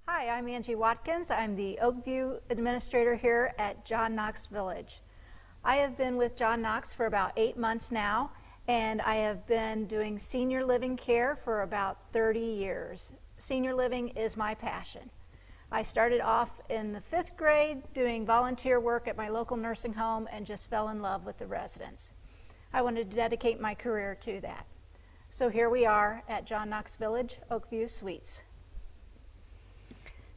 Hi, I'm Angie Watkins. I'm the Oakview administrator here at John Knox Village. I have been with John Knox for about 8 months now, and I have been doing senior living care for about 30 years. Senior living is my passion. I started off in the 5th grade doing volunteer work at my local nursing home and just fell in love with the residents. I wanted to dedicate my career to that. So here we are at John Knox Village, Oakview Suites.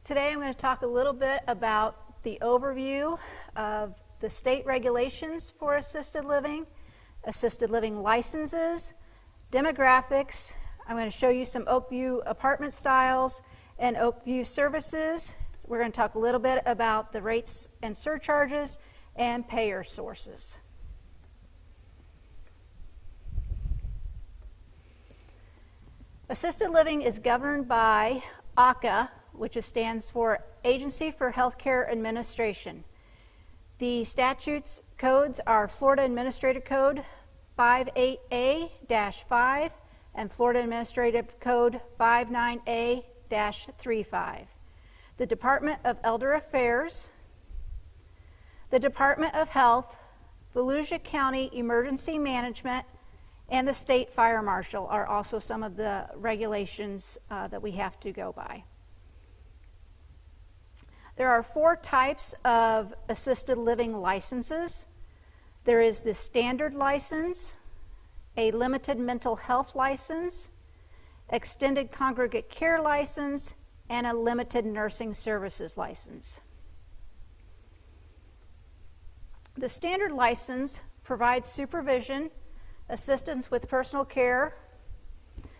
Today I'm going to talk a little bit about the overview of the state regulations for assisted living licenses, demographics. I'm going to show you some Oakview apartment styles and Oakview services. We're going to talk a little bit about the rates and surcharges and payer sources. Assisted living is governed by AHCA, which stands for Agency for Healthcare Administration. The statutes codes are Florida Administrative Code 58A-5 and Florida Administrative Code 59A-35. The Department of Elder Affairs, the Department of Health, Volusia County Emergency Management, and the State Fire Marshal are also some of the regulations that we have to go by. There are 4 types of assisted living licenses. There is the standard license, a limited mental health license, extended congregate care license, and a limited nursing services license. The standard license provides supervision, assistance with personal care.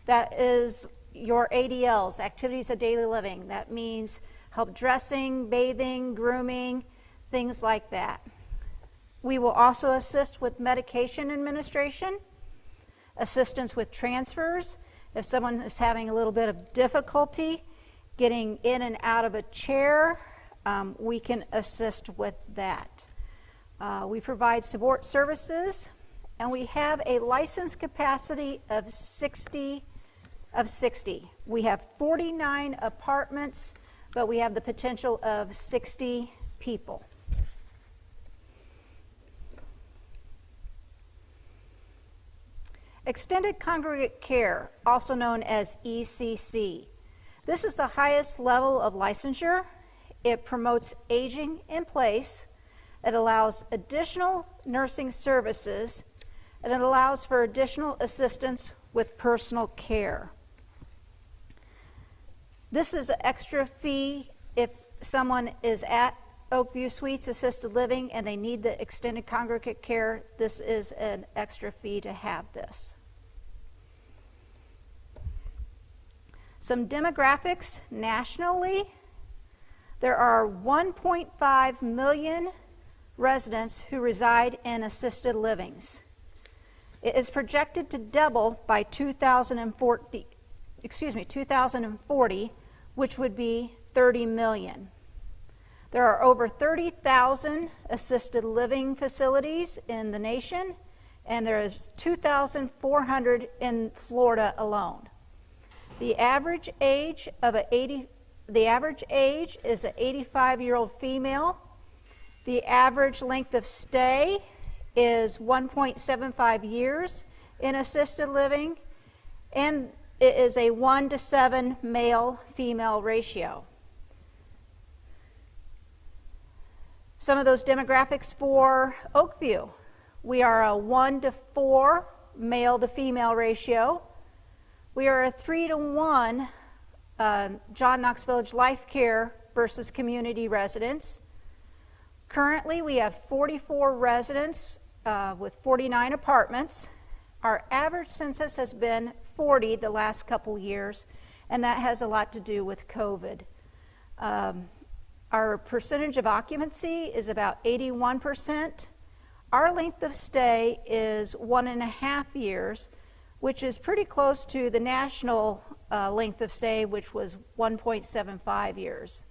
That is your ADLs, activities of daily living. That means help dressing, bathing, grooming, things like that. We will also assist with medication administration, assistance with transfers. If someone is having a little bit of difficulty getting in and out of a chair, we can assist with that. We provide support services, and we have a license capacity of 60. We have 49 apartments, but we have the potential of 60 people. Extended Congregate Care, also known as ECC. This is the highest level of licensure. It promotes aging in place. It allows additional nursing services, and it allows for additional assistance with personal care. This is an extra fee if someone is at Oakview Suites Assisted Living and they need the extended congregate care. This is an extra fee to have this. Some demographics nationally. There are 1.5 million residents who reside in assisted livings. It is projected to double by 2040, which would be 30 million. There are over 30,000 assisted living facilities in the nation, and there is 2,400 in Florida alone. The average age is an 85-year-old female. The average length of stay is 1.75 years in assisted living, and it is a 1-to-7 male-female ratio. Some of those demographics for Oakview. We are a 1-to-4 male-to-female ratio. We are a 3-to-1 John Knox Village Life Care versus community residents. Currently, we have 44 residents with 49 apartments. Our average census has been 40 the last couple years, and that has a lot to do with COVID. Our percentage of occupancy is about 81%. Our length of stay is 1.5 years, which is pretty close to the national length of stay, which was 1.75 years.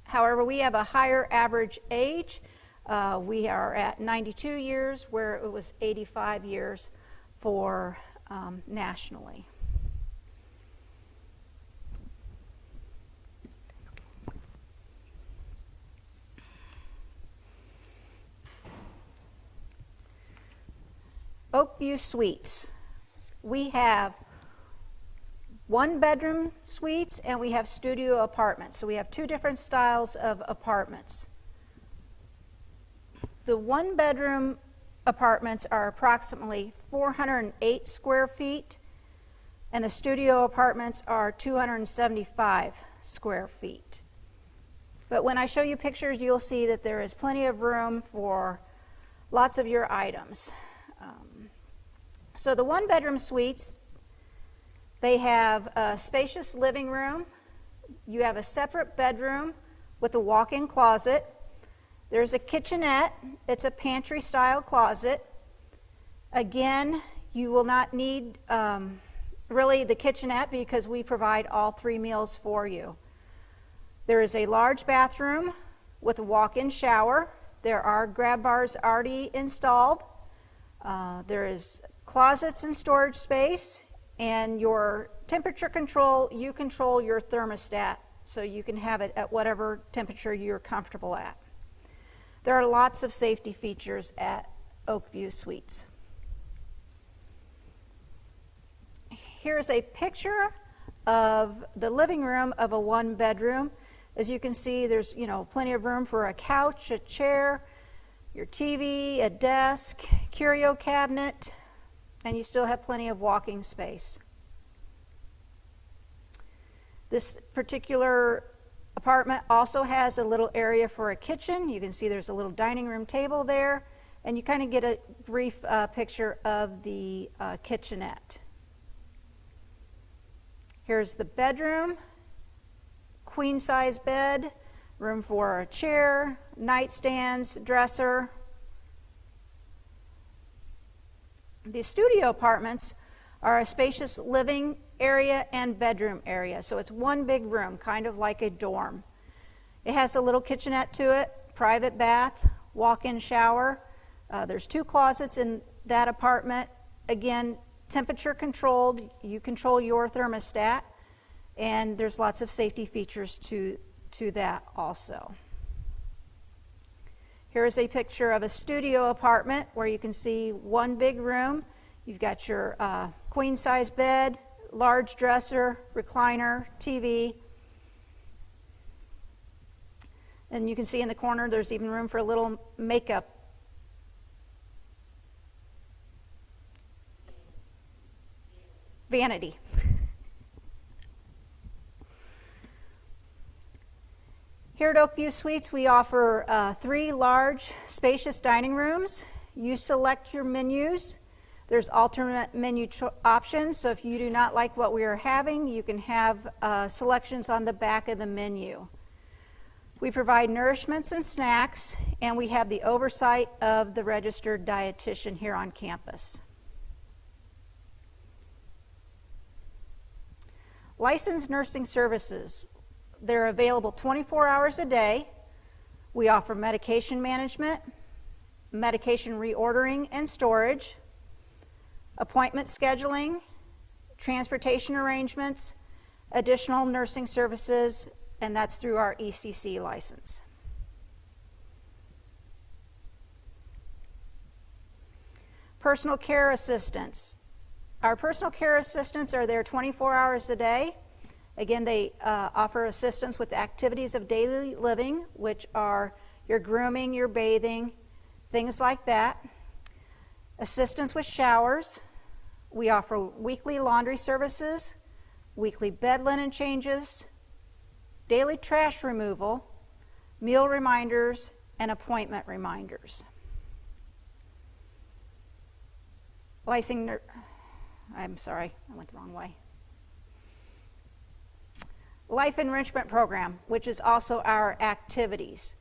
However, we have a higher average age. We are at 92 years, where it was 85 years for nationally. Oakview Suites. We have one-bedroom suites and we have studio apartments. So we have two different styles of apartments. The one-bedroom apartments are approximately 408 square feet, and the studio apartments are 275 square feet. But when I show you pictures, you'll see that there is plenty of room for lots of your items. So the one-bedroom suites, they have a spacious living room. You have a separate bedroom with a walk-in closet. There's a kitchenette. It's a pantry-style closet. Again, you will not need really the kitchenette because we provide all 3 meals for you. There is a large bathroom with a walk-in shower. There are grab bars already installed. There is closets and storage space, and your temperature control, you control your thermostat so you can have it at whatever temperature you're comfortable at. There are lots of safety features at Oakview Suites. Here's a picture of the living room of a one-bedroom. As you can see, there's plenty of room for a couch, a chair, your TV, a desk, curio cabinet, and you still have plenty of walking space. This particular apartment also has a little area for a kitchen. You can see there's a little dining room table there, and you kind of get a brief picture of the kitchenette. Here's the bedroom, queen-size bed, room for a chair, nightstands, dresser. The studio apartments are a spacious living area and bedroom area, so it's one big room, kind of like a dorm. It has a little kitchenette to it, private bath, walk-in shower. There's 2 closets in that apartment. Again, temperature controlled, you control your thermostat, and there's lots of safety features to that also. Here is a picture of a studio apartment where you can see one big room. You've got your queen-size bed, large dresser, recliner, TV. And you can see in the corner there's even room for a little makeup vanity. Here at Oakview Suites, we offer 3 large, spacious dining rooms. You select your menus. There's alternate menu options, so if you do not like what we are having, you can have selections on the back of the menu. We provide nourishments and snacks, and we have the oversight of the registered dietitian here on campus. Licensed nursing services. They're available 24 hours a day. We offer medication management, medication reordering and storage, appointment scheduling, transportation arrangements, additional nursing services, and that's through our ECC license. Personal care assistants. Our personal care assistants are there 24 hours a day. Again, they offer assistance with activities of daily living, which are your grooming, your bathing, things like that. Assistance with showers. We offer weekly laundry services, weekly bed linen changes, daily trash removal, meal reminders, and appointment reminders. I'm sorry, I went the wrong way. Life Enrichment Program, which is also our activities.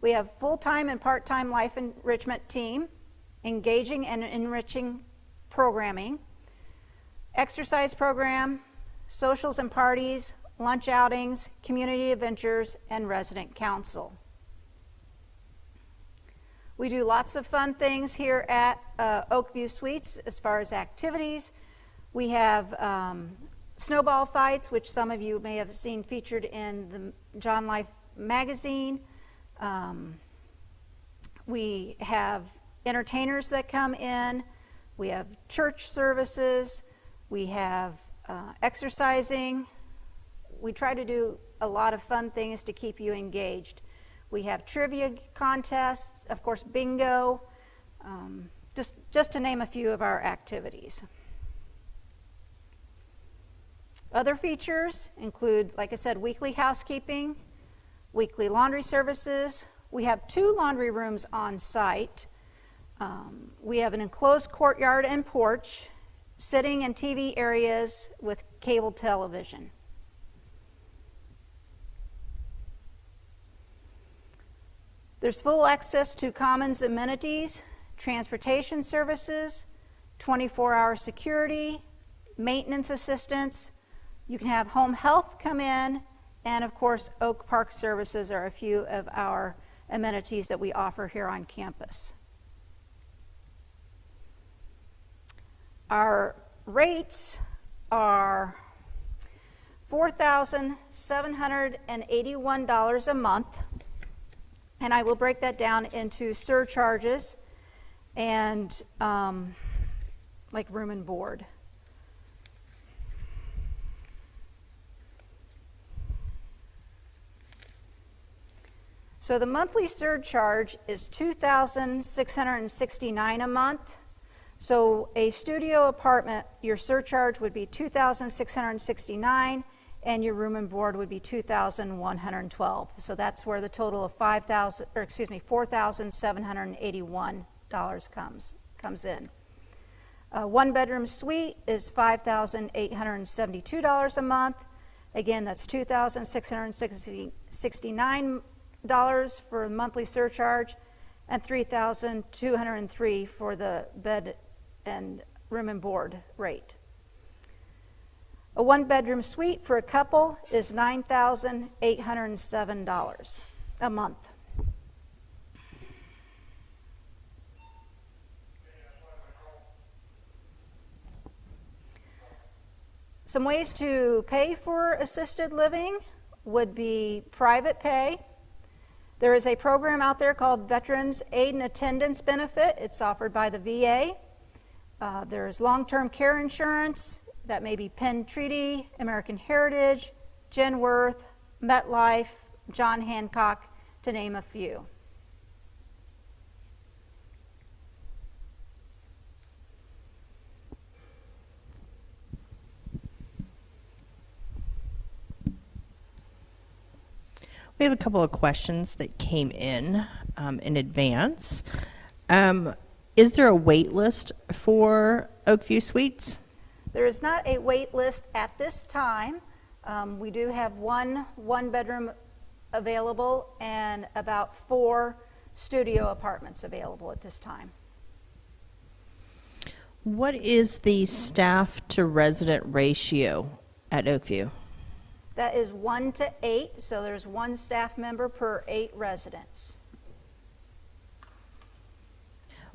We have full-time and part-time life enrichment team, engaging and enriching programming, exercise program, socials and parties, lunch outings, community adventures, and resident council. We do lots of fun things here at Oakview Suites as far as activities. We have snowball fights, which some of you may have seen featured in the John Life magazine. We have entertainers that come in. We have church services. We have exercising. We try to do a lot of fun things to keep you engaged. We have trivia contests, of course, bingo, just to name a few of our activities. Other features include, like I said, weekly housekeeping, weekly laundry services. We have 2 laundry rooms on site. We have an enclosed courtyard and porch, sitting and TV areas with cable television. There's full access to commons amenities, transportation services, 24-hour security, maintenance assistance. You can have home health come in, and of course, Oak Park services are a few of our amenities that we offer here on campus. Our rates are $4,781 a month, and I will break that down into surcharges and like room and board. So the monthly surcharge is $2,669 a month. So a studio apartment, your surcharge would be $2,669, and your room and board would be $2,112. So that's where the total of $4,781 comes in. A 1-bedroom suite is $5,872 a month. Again, that's $2,669 for a monthly surcharge, and $3,203 for the bed and room and board rate. A 1-bedroom suite for a couple is $9,807 a month. Some ways to pay for assisted living would be private pay. There is a program out there called Veterans Aid and Attendance Benefit. It's offered by the VA. There's long-term care insurance. That may be Penn Treaty, American Heritage, Genworth, MetLife, John Hancock, to name a few. We have a couple of questions that came in advance. Is there a wait list for Oakview Suites? There is not a wait list at this time. We do have one bedroom available and about 4 studio apartments available at this time. What is the staff to resident ratio at Oakview? That is 1 to 8, so there's 1 staff member per 8 residents.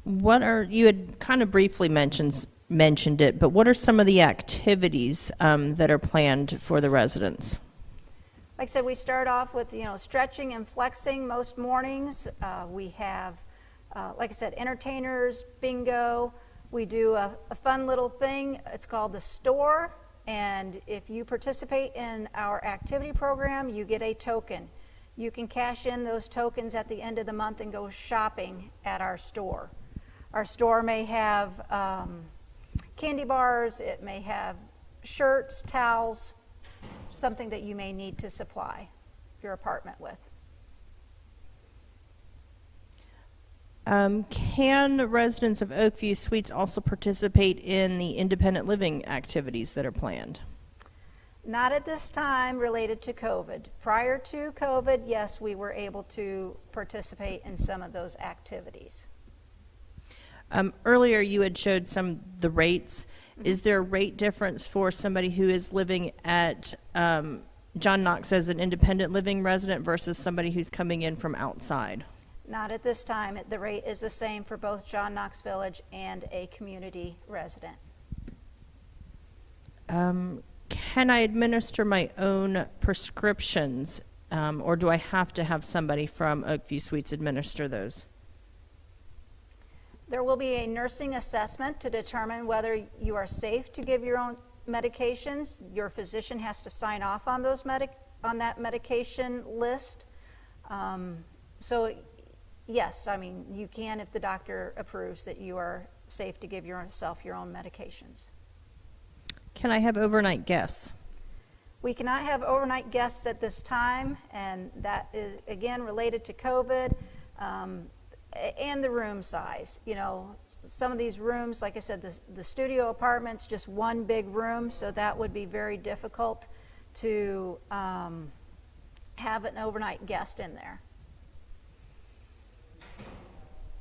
You had kind of briefly mentioned it, but what are some of the activities that are planned for the residents? Like I said, we start off with stretching and flexing most mornings. We have, like I said, entertainers, bingo. We do a fun little thing. It's called the store. And if you participate in our activity program, you get a token. You can cash in those tokens at the end of the month and go shopping at our store. Our store may have candy bars, it may have shirts, towels, something that you may need to supply your apartment with. Can residents of Oakview Suites also participate in the independent living activities that are planned? Not at this time related to COVID. Prior to COVID, yes, we were able to participate in some of those activities. Earlier you had showed the rates. Mm-hmm. Is there a rate difference for somebody who is living at John Knox as an independent living resident versus somebody who's coming in from outside? Not at this time. The rate is the same for both John Knox Village and a community resident. Can I administer my own prescriptions, or do I have to have somebody from Oakview Suites administer those? There will be a nursing assessment to determine whether you are safe to give your own medications. Your physician has to sign off on on that medication list. So yes, I mean, you can if the doctor approves that you are safe to give yourself your own medications. Can I have overnight guests? We cannot have overnight guests at this time, and that is, again, related to COVID and the room size. You know, some of these rooms, like I said, the studio apartment's just one big room, so that would be very difficult to have an overnight guest in there.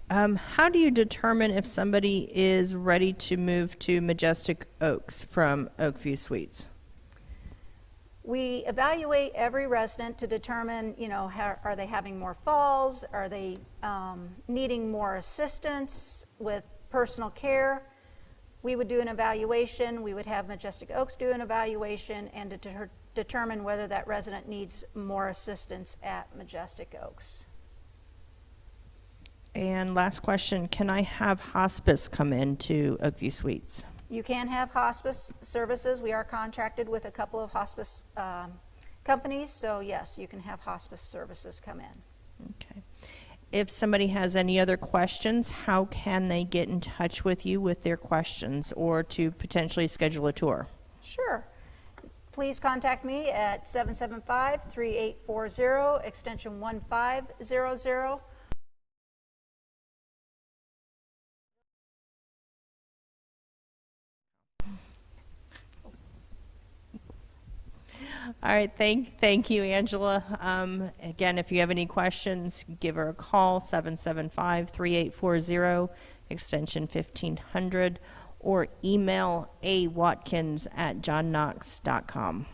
How do you determine if somebody is ready to move to Majestic Oaks from Oakview Suites? We evaluate every resident to determine, you know, are they having more falls? Are they needing more assistance with personal care? We would do an evaluation. We would have Majestic Oaks do an evaluation and determine whether that resident needs more assistance at Majestic Oaks. And last question, can I have hospice come into Oakview Suites? You can have hospice services. We are contracted with a couple of hospice companies, so yes, you can have hospice services come in. Okay. If somebody has any other questions, how can they get in touch with you with their questions or to potentially schedule a tour? Sure. Please contact me at 775-3840, extension 1500. All right, thank you, Angela. Again, if you have any questions, give her a call, 775-3840, extension 1500, or email awatkins@johnknox.com.